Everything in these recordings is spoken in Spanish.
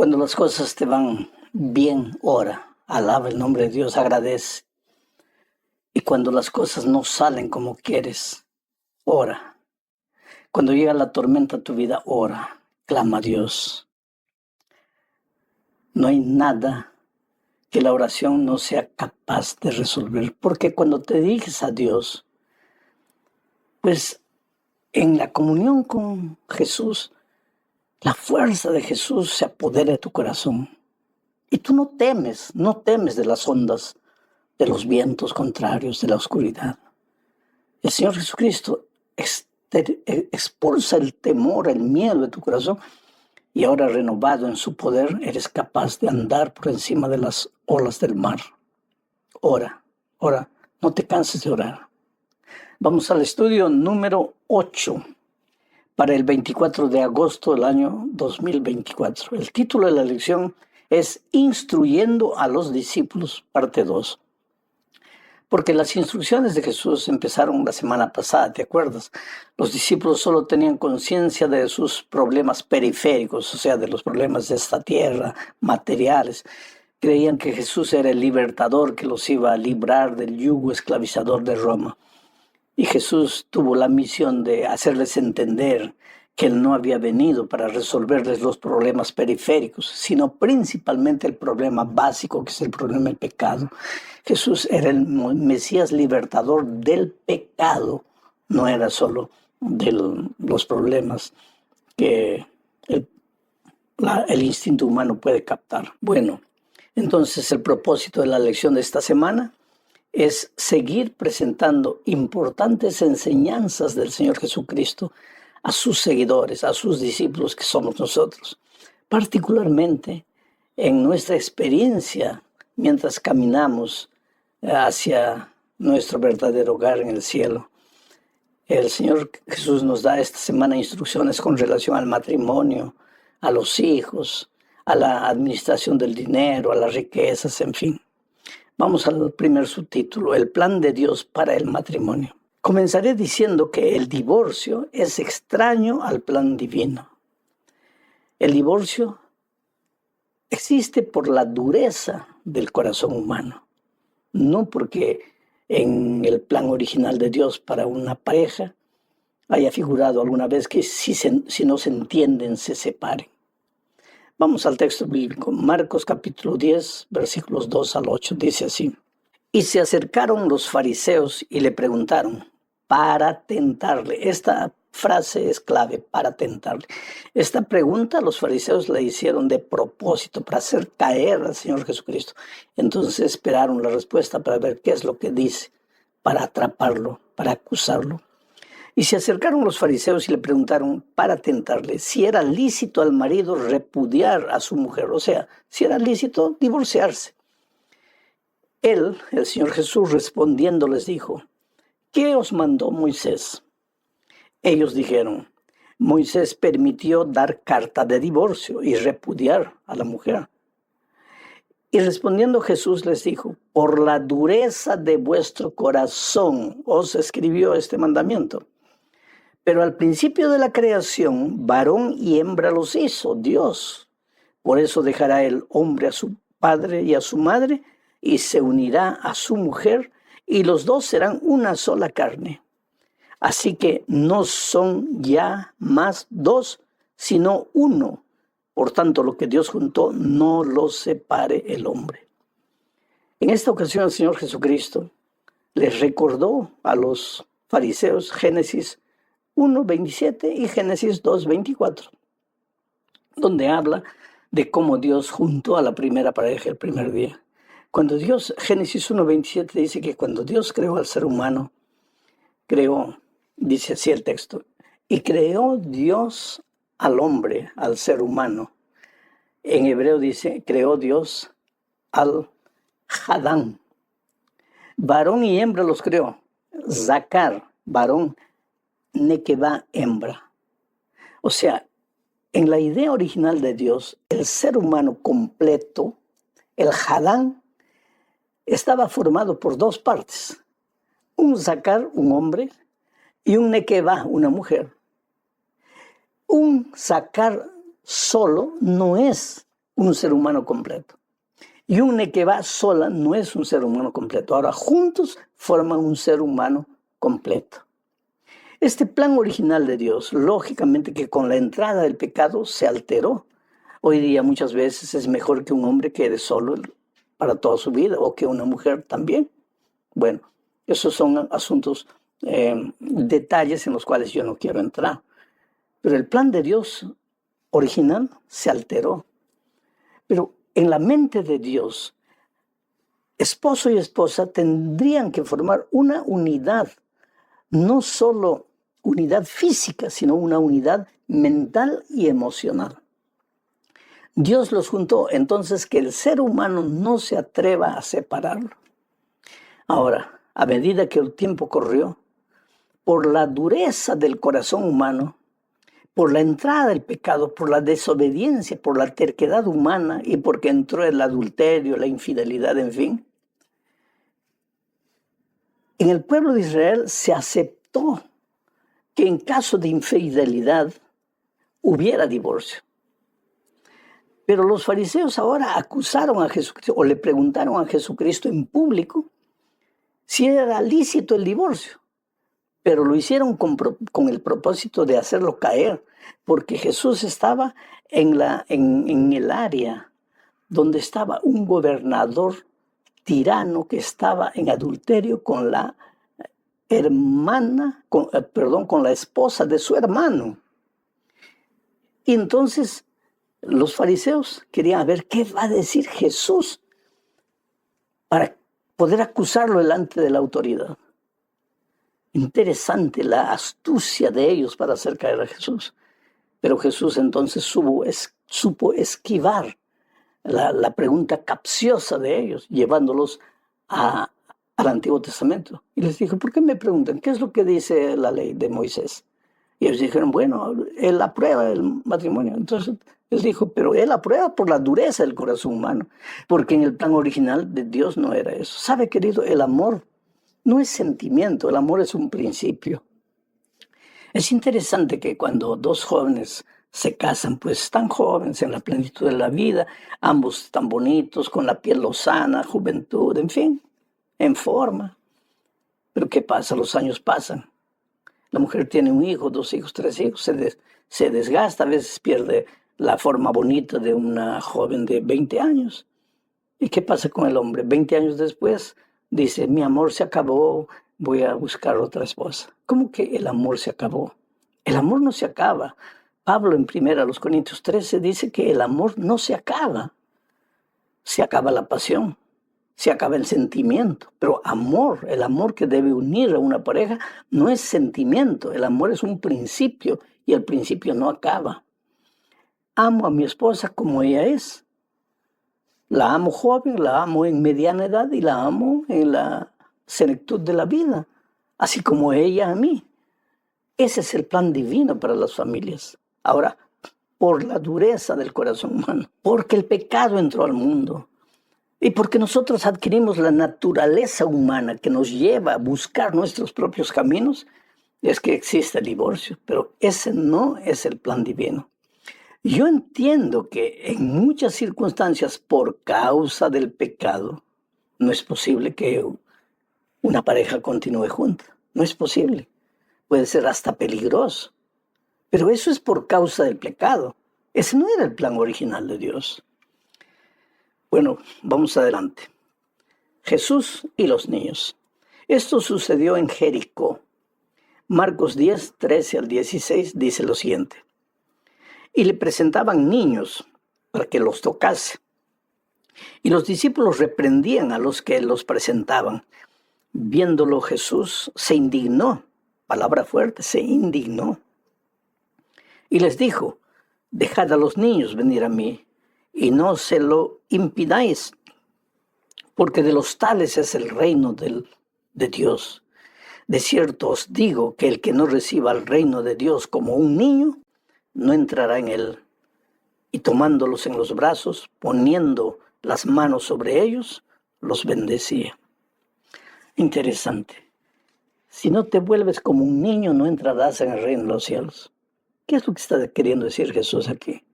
Cuando las cosas te van bien, ora, alaba el nombre de Dios, agradece. Y cuando las cosas no salen como quieres, ora. Cuando llega la tormenta a tu vida, ora, clama a Dios. No hay nada que la oración no sea capaz de resolver, porque cuando te diriges a Dios, pues en la comunión con Jesús, la fuerza de Jesús se apodera de tu corazón. Y tú no temes de las ondas, de los vientos contrarios, de la oscuridad. El Señor Jesucristo expulsa el temor, el miedo de tu corazón, y ahora renovado en su poder, eres capaz de andar por encima de las olas del mar. Ora, no te canses de orar. Vamos al estudio número 8 para el 24 de agosto del año 2024. El título de la lección es Instruyendo a los discípulos, parte 2. Porque las instrucciones de Jesús empezaron la semana pasada, ¿te acuerdas? Los discípulos solo tenían conciencia de sus problemas periféricos, o sea, de los problemas de esta tierra, materiales. Creían que Jesús era el libertador que los iba a librar del yugo esclavizador de Roma. Y Jesús tuvo la misión de hacerles entender que Él no había venido para resolverles los problemas periféricos, sino principalmente el problema básico, que es el problema del pecado. Jesús era el Mesías libertador del pecado, no era solo de los problemas que el instinto humano puede captar. Bueno, entonces el propósito de la lección de esta semana es seguir presentando importantes enseñanzas del Señor Jesucristo a sus seguidores, a sus discípulos que somos nosotros, particularmente en nuestra experiencia mientras caminamos hacia nuestro verdadero hogar en el cielo. El Señor Jesús nos da esta semana instrucciones con relación al matrimonio, a los hijos, a la administración del dinero, a las riquezas, en fin. Vamos al primer subtítulo, el plan de Dios para el matrimonio. Comenzaré diciendo que el divorcio es extraño al plan divino. El divorcio existe por la dureza del corazón humano, no porque en el plan original de Dios para una pareja haya figurado alguna vez que si no se entienden, se separen. Vamos al texto bíblico, Marcos capítulo 10, versículos 2 al 8, dice así. Y se acercaron los fariseos y le preguntaron para tentarle. Esta frase es clave, para tentarle. Esta pregunta los fariseos la hicieron de propósito, para hacer caer al Señor Jesucristo. Entonces esperaron la respuesta para ver qué es lo que dice, para atraparlo, para acusarlo. Y se acercaron los fariseos y le preguntaron para tentarle si era lícito al marido repudiar a su mujer, o sea, si era lícito divorciarse. Él, el Señor Jesús, respondiendo les dijo, ¿qué os mandó Moisés? Ellos dijeron, Moisés permitió dar carta de divorcio y repudiar a la mujer. Y respondiendo Jesús les dijo, por la dureza de vuestro corazón os escribió este mandamiento. Pero al principio de la creación, varón y hembra los hizo Dios. Por eso dejará el hombre a su padre y a su madre, y se unirá a su mujer, y los dos serán una sola carne. Así que no son ya más dos, sino uno. Por tanto, lo que Dios juntó, no lo separe el hombre. En esta ocasión, el Señor Jesucristo les recordó a los fariseos Génesis 1:27 y Génesis 2:24, donde habla de cómo Dios juntó a la primera pareja el primer día. Génesis 1:27 dice que cuando Dios creó al ser humano, dice así el texto, y creó Dios al hombre, al ser humano. En hebreo dice, creó Dios al Hadán. Varón y hembra los creó. Zakar, varón, Nekevá, hembra. O sea, en la idea original de Dios, el ser humano completo, el Hadán, estaba formado por dos partes. Un Zakar, un hombre, y un Nekevá, una mujer. Un Zakar solo no es un ser humano completo. Y un Nekevá sola no es un ser humano completo. Ahora juntos forman un ser humano completo. Este plan original de Dios, lógicamente que con la entrada del pecado se alteró. Hoy día muchas veces es mejor que un hombre quede solo para toda su vida, o que una mujer también. Bueno, esos son asuntos, detalles en los cuales yo no quiero entrar. Pero el plan de Dios original se alteró. Pero en la mente de Dios, esposo y esposa tendrían que formar una unidad, no solo unidad física, sino una unidad mental y emocional. Dios los juntó, entonces que el ser humano no se atreva a separarlo. Ahora, a medida que el tiempo corrió, por la dureza del corazón humano, por la entrada del pecado, por la desobediencia, por la terquedad humana y porque entró el adulterio, la infidelidad, en fin, en el pueblo de Israel se aceptó que en caso de infidelidad hubiera divorcio. Pero los fariseos ahora acusaron a Jesucristo o le preguntaron a Jesucristo en público si era lícito el divorcio. Pero lo hicieron con el propósito de hacerlo caer, porque Jesús estaba en el área donde estaba un gobernador tirano que estaba en adulterio con la con la esposa de su hermano. Y entonces los fariseos querían ver qué va a decir Jesús para poder acusarlo delante de la autoridad. Interesante la astucia de ellos para hacer caer a Jesús. Pero Jesús entonces supo esquivar la pregunta capciosa de ellos, llevándolos al Antiguo Testamento. Y les dijo, ¿por qué me preguntan? ¿Qué es lo que dice la ley de Moisés? Y ellos dijeron, bueno, él aprueba el matrimonio. Entonces él dijo, pero él aprueba por la dureza del corazón humano, porque en el plan original de Dios no era eso. ¿Sabe, querido? El amor no es sentimiento, el amor es un principio. Es interesante que cuando dos jóvenes se casan, pues están jóvenes en la plenitud de la vida, ambos tan bonitos, con la piel lozana, juventud, en fin, en forma. Pero ¿qué pasa? Los años pasan. La mujer tiene un hijo, 2 hijos, 3 hijos, se desgasta, a veces pierde la forma bonita de una joven de 20 años. ¿Y qué pasa con el hombre? 20 años después dice, mi amor se acabó, voy a buscar otra esposa. ¿Cómo que el amor se acabó? El amor no se acaba. Pablo en 1 Corintios 13 dice que el amor no se acaba. Se acaba la pasión, se acaba el sentimiento. Pero amor, el amor que debe unir a una pareja, no es sentimiento. El amor es un principio y el principio no acaba. Amo a mi esposa como ella es. La amo joven, la amo en mediana edad y la amo en la senectud de la vida, así como ella a mí. Ese es el plan divino para las familias. Ahora, por la dureza del corazón humano, porque el pecado entró al mundo y porque nosotros adquirimos la naturaleza humana que nos lleva a buscar nuestros propios caminos, es que existe el divorcio, pero ese no es el plan divino. Yo entiendo que en muchas circunstancias, por causa del pecado, no es posible que una pareja continúe junta. No es posible. Puede ser hasta peligroso. Pero eso es por causa del pecado. Ese no era el plan original de Dios. Bueno, vamos adelante. Jesús y los niños. Esto sucedió en Jericó. Marcos 10, 13 al 16 dice lo siguiente. Y le presentaban niños para que los tocase. Y los discípulos reprendían a los que los presentaban. Viéndolo Jesús se indignó, palabra fuerte, se indignó. Y les dijo, dejad a los niños venir a mí y no se lo impidáis, porque de los tales es el reino de Dios. De cierto os digo que el que no reciba el reino de Dios como un niño, no entrará en él. Y tomándolos en los brazos, poniendo las manos sobre ellos, los bendecía. Interesante. Si no te vuelves como un niño, no entrarás en el reino de los cielos. ¿Qué es lo que está queriendo decir Jesús aquí?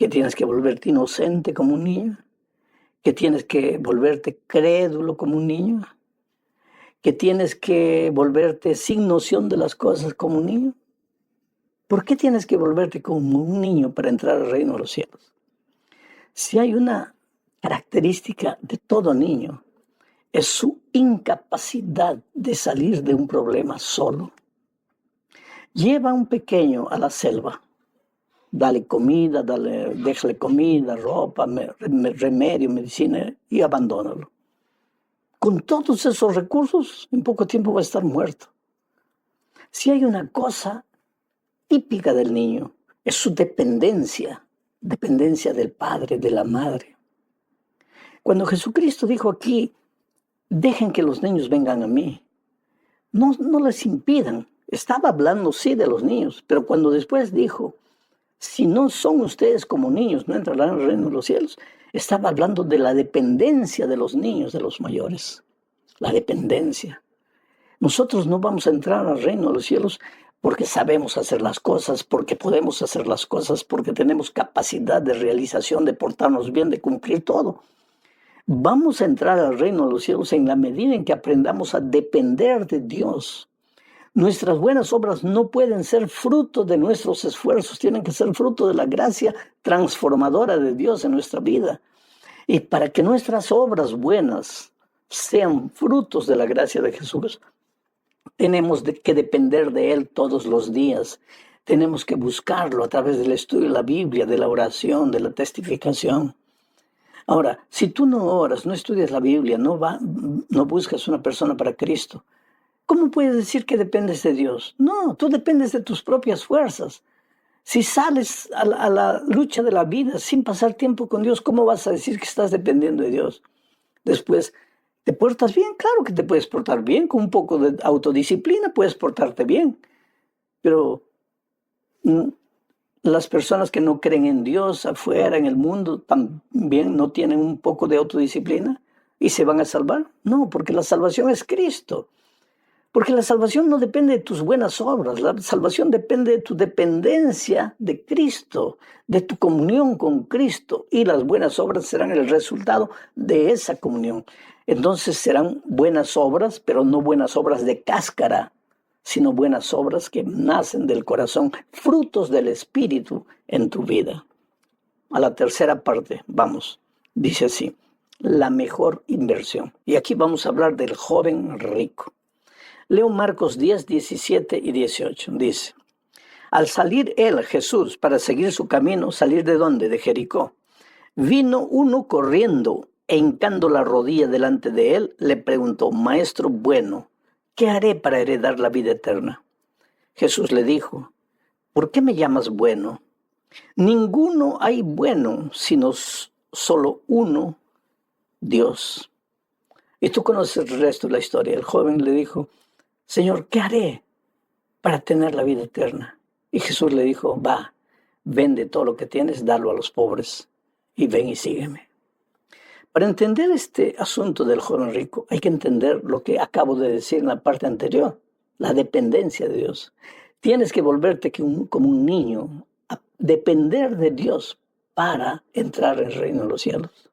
que tienes que volverte inocente como un niño, que tienes que volverte crédulo como un niño, que tienes que volverte sin noción de las cosas como un niño. ¿Por qué tienes que volverte como un niño para entrar al reino de los cielos? Si hay una característica de todo niño, es su incapacidad de salir de un problema solo. Lleva a un pequeño a la selva, dale comida, déjale comida, ropa, remedio, medicina y abandónalo. Con todos esos recursos, en poco tiempo va a estar muerto. Si hay una cosa típica del niño, es su dependencia del padre, de la madre. Cuando Jesucristo dijo aquí, dejen que los niños vengan a mí, no les impidan. Estaba hablando sí de los niños, pero cuando después dijo, si no son ustedes como niños, no entrarán al reino de los cielos, estaba hablando de la dependencia de los niños, de los mayores. La dependencia. Nosotros no vamos a entrar al reino de los cielos porque sabemos hacer las cosas, porque podemos hacer las cosas, porque tenemos capacidad de realización, de portarnos bien, de cumplir todo. Vamos a entrar al reino de los cielos en la medida en que aprendamos a depender de Dios. Nuestras buenas obras no pueden ser fruto de nuestros esfuerzos, tienen que ser fruto de la gracia transformadora de Dios en nuestra vida. Y para que nuestras obras buenas sean frutos de la gracia de Jesús, tenemos que depender de Él todos los días. Tenemos que buscarlo a través del estudio de la Biblia, de la oración, de la testificación. Ahora, si tú no oras, no estudias la Biblia, no buscas una persona para Cristo, ¿cómo puedes decir que dependes de Dios? No, tú dependes de tus propias fuerzas. Si sales a la lucha de la vida sin pasar tiempo con Dios, ¿cómo vas a decir que estás dependiendo de Dios? Después, ¿te portas bien? Claro que te puedes portar bien. Con un poco de autodisciplina puedes portarte bien. Pero las personas que no creen en Dios afuera, en el mundo, también no tienen un poco de autodisciplina y se van a salvar. No, porque la salvación es Cristo. Porque la salvación no depende de tus buenas obras, la salvación depende de tu dependencia de Cristo, de tu comunión con Cristo, y las buenas obras serán el resultado de esa comunión. Entonces serán buenas obras, pero no buenas obras de cáscara, sino buenas obras que nacen del corazón, frutos del Espíritu en tu vida. A la tercera parte, vamos, dice así, la mejor inversión. Y aquí vamos a hablar del joven rico. Leo Marcos 10, 17 y 18. Dice, al salir él, Jesús, para seguir su camino, ¿salir de dónde? De Jericó. Vino uno corriendo e hincando la rodilla delante de él, le preguntó, Maestro bueno, ¿qué haré para heredar la vida eterna? Jesús le dijo, ¿por qué me llamas bueno? Ninguno hay bueno, sino solo uno, Dios. Y tú conoces el resto de la historia. El joven le dijo, Señor, ¿qué haré para tener la vida eterna? Y Jesús le dijo, va, vende todo lo que tienes, dalo a los pobres y ven y sígueme. Para entender este asunto del joven rico, hay que entender lo que acabo de decir en la parte anterior, la dependencia de Dios. Tienes que volverte como un niño, a depender de Dios para entrar en el reino de los cielos.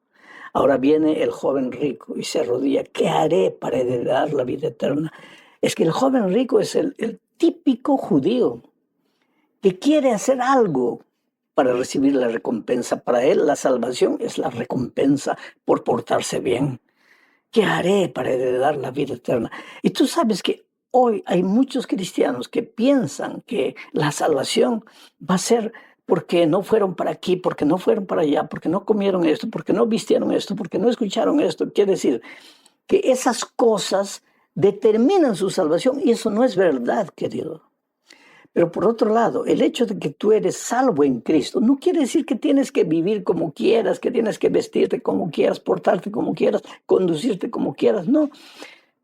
Ahora viene el joven rico y se arrodilla. ¿Qué haré para heredar la vida eterna? Es que el joven rico es el típico judío que quiere hacer algo para recibir la recompensa. Para él la salvación es la recompensa por portarse bien. ¿Qué haré para heredar la vida eterna? Y tú sabes que hoy hay muchos cristianos que piensan que la salvación va a ser porque no fueron para aquí, porque no fueron para allá, porque no comieron esto, porque no vistieron esto, porque no escucharon esto. Quiere decir que esas cosas determinan su salvación y eso no es verdad, querido. Pero por otro lado, el hecho de que tú eres salvo en Cristo no quiere decir que tienes que vivir como quieras, que tienes que vestirte como quieras, portarte como quieras, conducirte como quieras. No.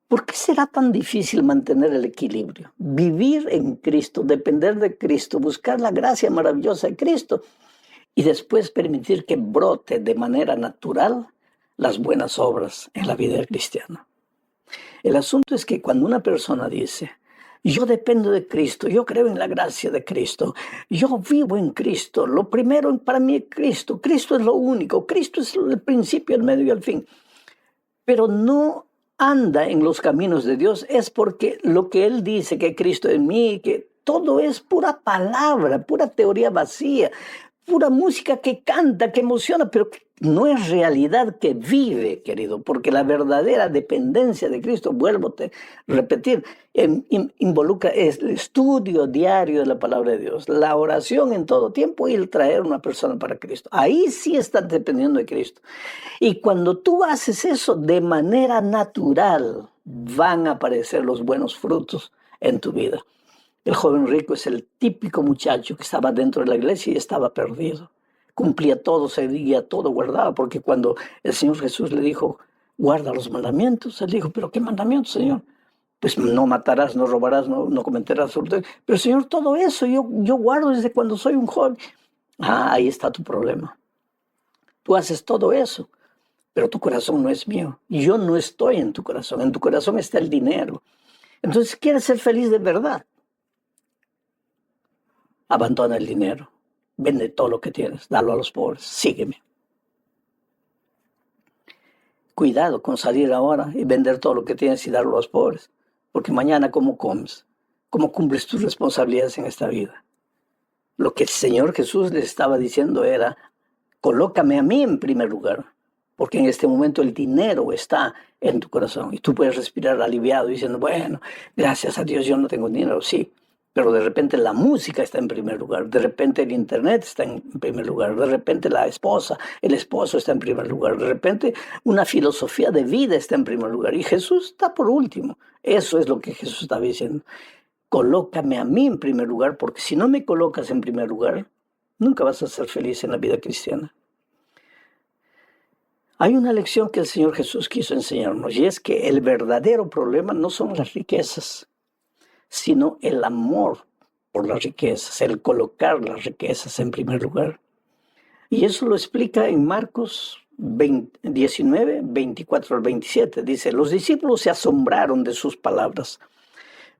¿Por qué será tan difícil mantener el equilibrio? Vivir en Cristo, depender de Cristo, buscar la gracia maravillosa de Cristo y después permitir que brote de manera natural las buenas obras en la vida del cristiano. El asunto es que cuando una persona dice, Yo dependo de Cristo, yo creo en la gracia de Cristo, yo vivo en Cristo. Lo primero para mí es Cristo. Cristo es lo único, Cristo es el principio, el medio y el fin. Pero no anda en los caminos de Dios, es porque lo que Él dice, que Cristo en mí, que todo es pura palabra, pura teoría vacía, pura música que canta, que emociona, pero no es realidad que vive, querido, porque la verdadera dependencia de Cristo, vuelvo a repetir, involucra el estudio diario de la palabra de Dios, la oración en todo tiempo y el traer una persona para Cristo. Ahí sí estás dependiendo de Cristo. Y cuando tú haces eso de manera natural, van a aparecer los buenos frutos en tu vida. El joven rico es el típico muchacho que estaba dentro de la iglesia y estaba perdido. Cumplía todo, seguía todo, guardaba, porque cuando el Señor Jesús le dijo, guarda los mandamientos, él dijo, ¿pero qué mandamientos, Señor? Pues no matarás, no robarás, no cometerás adulterio. Pero Señor, todo eso yo guardo desde cuando soy un joven. Ahí está tu problema. Tú haces todo eso, pero tu corazón no es mío. Yo no estoy en tu corazón está el dinero. Entonces, ¿quieres ser feliz de verdad? Abandona el dinero, vende todo lo que tienes, dalo a los pobres, sígueme. Cuidado con salir ahora y vender todo lo que tienes y darlo a los pobres, porque mañana ¿cómo comes? ¿Cómo cumples tus responsabilidades en esta vida? Lo que el Señor Jesús les estaba diciendo era, colócame a mí en primer lugar, porque en este momento el dinero está en tu corazón y tú puedes respirar aliviado diciendo, bueno, gracias a Dios yo no tengo dinero, sí. Pero de repente la música está en primer lugar, de repente el internet está en primer lugar, de repente la esposa, el esposo está en primer lugar, de repente una filosofía de vida está en primer lugar y Jesús está por último. Eso es lo que Jesús estaba diciendo. Colócame a mí en primer lugar, porque si no me colocas en primer lugar, nunca vas a ser feliz en la vida cristiana. Hay una lección que el Señor Jesús quiso enseñarnos y es que el verdadero problema no son las riquezas, sino el amor por las riquezas, el colocar las riquezas en primer lugar. Y eso lo explica en Marcos 19, 24 al 27. Dice, los discípulos se asombraron de sus palabras.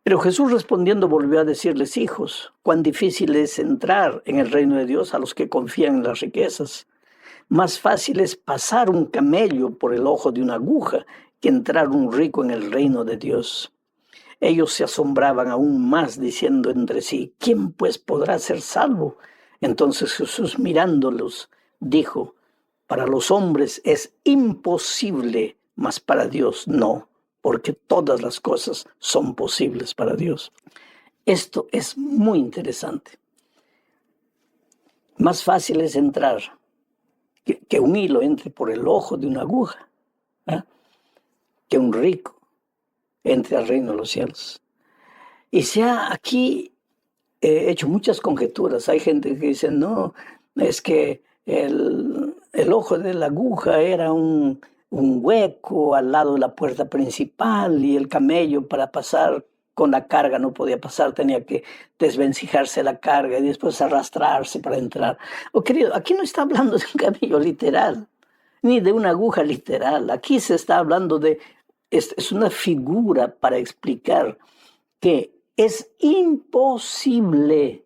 Pero Jesús respondiendo volvió a decirles, hijos, cuán difícil es entrar en el reino de Dios a los que confían en las riquezas. Más fácil es pasar un camello por el ojo de una aguja que entrar un rico en el reino de Dios. Ellos se asombraban aún más diciendo entre sí, ¿quién pues podrá ser salvo? Entonces Jesús mirándolos dijo, para los hombres es imposible, mas para Dios no, porque todas las cosas son posibles para Dios. Esto es muy interesante. Más fácil es entrar, que un hilo entre por el ojo de una aguja, que un rico entre al reino de los cielos. Y se ha aquí hecho muchas conjeturas. Hay gente que dice, no, es que el ojo de la aguja era un hueco al lado de la puerta principal y el camello para pasar con la carga no podía pasar, tenía que desvencijarse la carga y después arrastrarse para entrar. Querido, aquí no está hablando de un camello literal, ni de una aguja literal. Aquí se está hablando de, es una figura para explicar que es imposible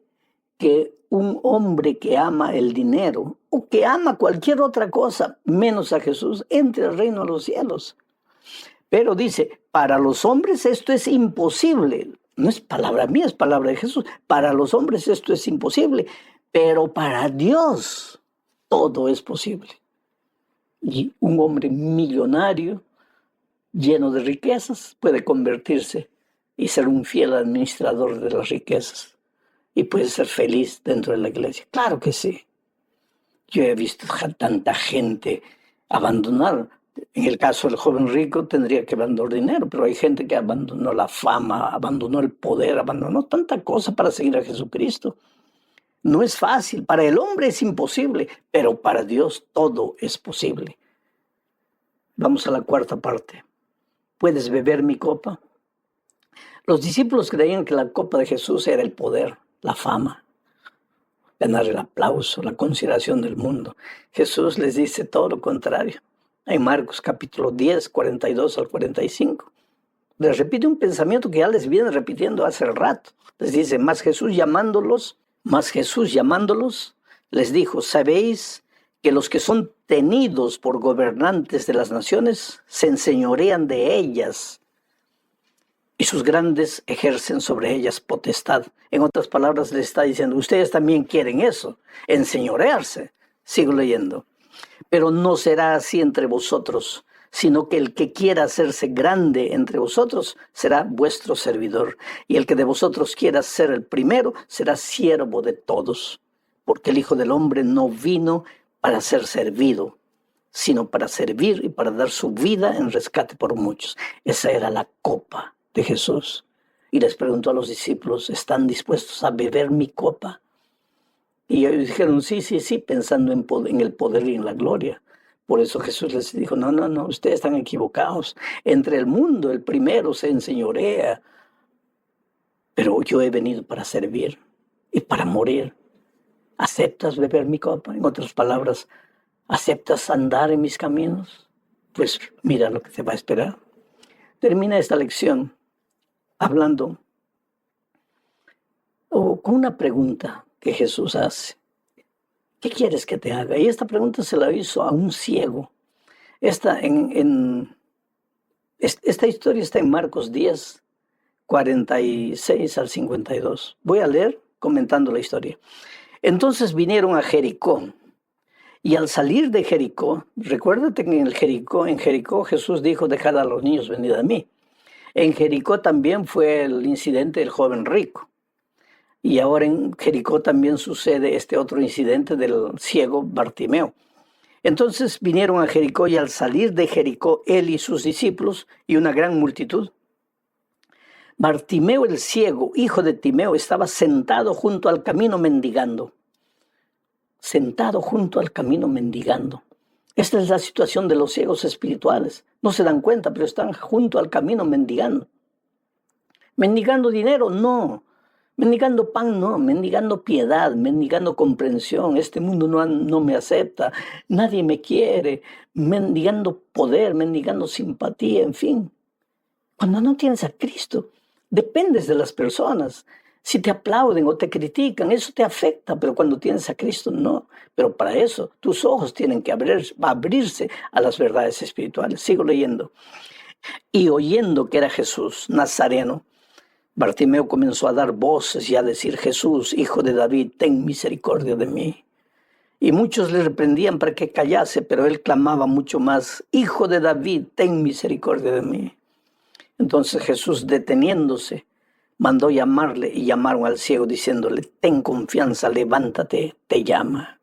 que un hombre que ama el dinero o que ama cualquier otra cosa menos a Jesús entre al reino de los cielos. Pero dice, para los hombres esto es imposible. No es palabra mía, es palabra de Jesús. Para los hombres esto es imposible, pero para Dios todo es posible. Y un hombre millonario, lleno de riquezas, puede convertirse y ser un fiel administrador de las riquezas. Y puede ser feliz dentro de la iglesia. Claro que sí. Yo he visto tanta gente abandonar. En el caso del joven rico tendría que abandonar dinero, pero hay gente que abandonó la fama, abandonó el poder, abandonó tanta cosa para seguir a Jesucristo. No es fácil. Para el hombre es imposible, pero para Dios todo es posible. Vamos a la cuarta parte. ¿Puedes beber mi copa? Los discípulos creían que la copa de Jesús era el poder, la fama, ganar el aplauso, la consideración del mundo. Jesús les dice todo lo contrario. En Marcos capítulo 10, 42 al 45. les repite un pensamiento que ya les viene repitiendo hace rato. Les dice, más Jesús llamándolos, les dijo, ¿sabéis que los que son tenidos por gobernantes de las naciones se enseñorean de ellas y sus grandes ejercen sobre ellas potestad? En otras palabras, le está diciendo, ustedes también quieren eso, enseñorearse. Sigo leyendo. Pero no será así entre vosotros, sino que el que quiera hacerse grande entre vosotros será vuestro servidor. Y el que de vosotros quiera ser el primero será siervo de todos. Porque el Hijo del Hombre no vino para ser servido, sino para servir y para dar su vida en rescate por muchos. Esa era la copa de Jesús. Y les preguntó a los discípulos, ¿están dispuestos a beber mi copa? Y ellos dijeron, sí, pensando en el poder y en la gloria. Por eso Jesús les dijo, no, ustedes están equivocados. Entre el mundo el primero se enseñorea, pero yo he venido para servir y para morir. ¿Aceptas beber mi copa? En otras palabras, ¿aceptas andar en mis caminos? Pues mira lo que te va a esperar. Termina esta lección hablando con una pregunta que Jesús hace. ¿Qué quieres que te haga? Y esta pregunta se la hizo a un ciego. Esta historia está en Marcos 10, 46 al 52. Voy a leer comentando la historia. Entonces vinieron a Jericó. Y al salir de Jericó, recuérdate que en Jericó Jesús dijo, dejad a los niños venid a mí. En Jericó también fue el incidente del joven rico. Y ahora en Jericó también sucede este otro incidente del ciego Bartimeo. Entonces vinieron a Jericó y al salir de Jericó, él y sus discípulos y una gran multitud. Bartimeo el ciego, hijo de Timeo, estaba sentado junto al camino mendigando. Sentado junto al camino mendigando. Esta es la situación de los ciegos espirituales. No se dan cuenta, pero están junto al camino mendigando. ¿Mendigando dinero? No. Mendigando pan, no. Mendigando piedad, mendigando comprensión. Este mundo no me acepta. Nadie me quiere. Mendigando poder, mendigando simpatía, en fin. Cuando no tienes a Cristo, dependes de las personas. Si te aplauden o te critican, eso te afecta, pero cuando tienes a Cristo, no. Pero para eso, tus ojos tienen que abrirse a las verdades espirituales. Sigo leyendo. Y oyendo que era Jesús, Nazareno, Bartimeo comenzó a dar voces y a decir, Jesús, hijo de David, ten misericordia de mí. Y muchos le reprendían para que callase, pero él clamaba mucho más, Hijo de David, ten misericordia de mí. Entonces Jesús, deteniéndose, mandó llamarle y llamaron al ciego diciéndole, ten confianza, levántate, te llama.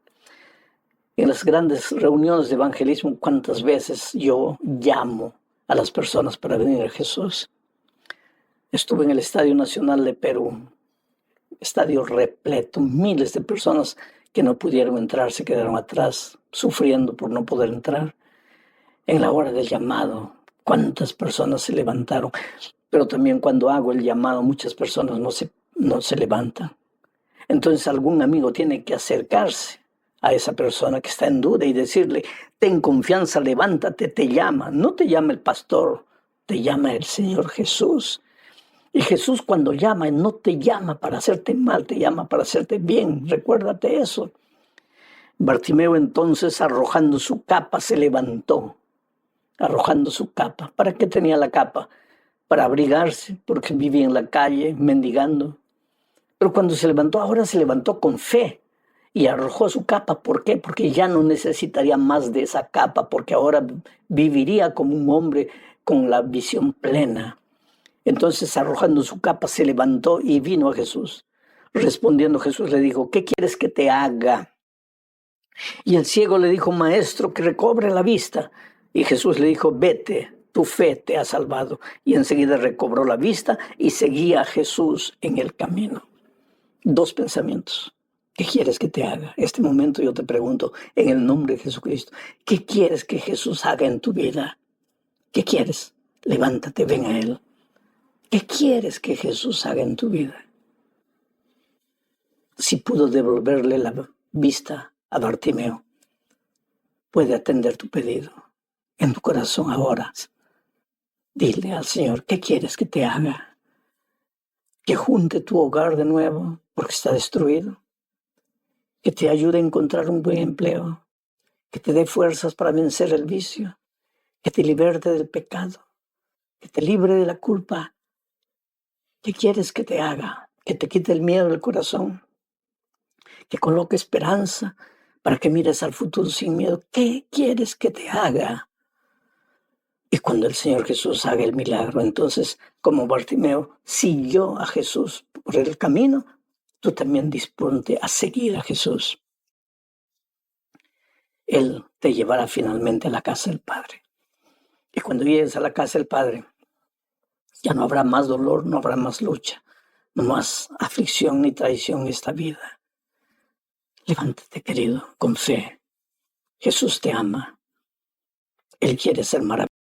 En las grandes reuniones de evangelismo, ¿cuántas veces yo llamo a las personas para venir a Jesús? Estuve en el Estadio Nacional de Perú, estadio repleto, miles de personas que no pudieron entrar, se quedaron atrás, sufriendo por no poder entrar. En la hora del llamado, ¿cuántas personas se levantaron? Pero también cuando hago el llamado, muchas personas no se levantan. Entonces algún amigo tiene que acercarse a esa persona que está en duda y decirle, ten confianza, levántate, te llama. No te llama el pastor, te llama el Señor Jesús. Y Jesús cuando llama, no te llama para hacerte mal, te llama para hacerte bien. Recuérdate eso. Bartimeo entonces, arrojando su capa, se levantó. Arrojando su capa. ¿Para qué tenía la capa? Para abrigarse, porque vivía en la calle, mendigando. Pero cuando se levantó, ahora se levantó con fe y arrojó su capa. ¿Por qué? Porque ya no necesitaría más de esa capa, porque ahora viviría como un hombre con la visión plena. Entonces, arrojando su capa, se levantó y vino a Jesús. Respondiendo Jesús le dijo, ¿qué quieres que te haga? Y el ciego le dijo, Maestro, que recobre la vista. Y Jesús le dijo, vete, tu fe te ha salvado. Y enseguida recobró la vista y seguía a Jesús en el camino. Dos pensamientos. ¿Qué quieres que te haga? Este momento yo te pregunto, en el nombre de Jesucristo, ¿qué quieres que Jesús haga en tu vida? ¿Qué quieres? Levántate, ven a Él. ¿Qué quieres que Jesús haga en tu vida? Si pudo devolverle la vista a Bartimeo, puede atender tu pedido en tu corazón ahora. Dile al Señor, ¿qué quieres que te haga? Que junte tu hogar de nuevo porque está destruido. Que te ayude a encontrar un buen empleo. Que te dé fuerzas para vencer el vicio. Que te liberte del pecado. Que te libre de la culpa. ¿Qué quieres que te haga? Que te quite el miedo del corazón. Que coloque esperanza para que mires al futuro sin miedo. ¿Qué quieres que te haga? Y cuando el Señor Jesús haga el milagro, entonces, como Bartimeo siguió a Jesús por el camino, tú también disponte a seguir a Jesús. Él te llevará finalmente a la casa del Padre. Y cuando llegues a la casa del Padre, ya no habrá más dolor, no habrá más lucha, no más aflicción ni traición en esta vida. Levántate, querido, con fe. Jesús te ama. Él quiere ser maravilloso.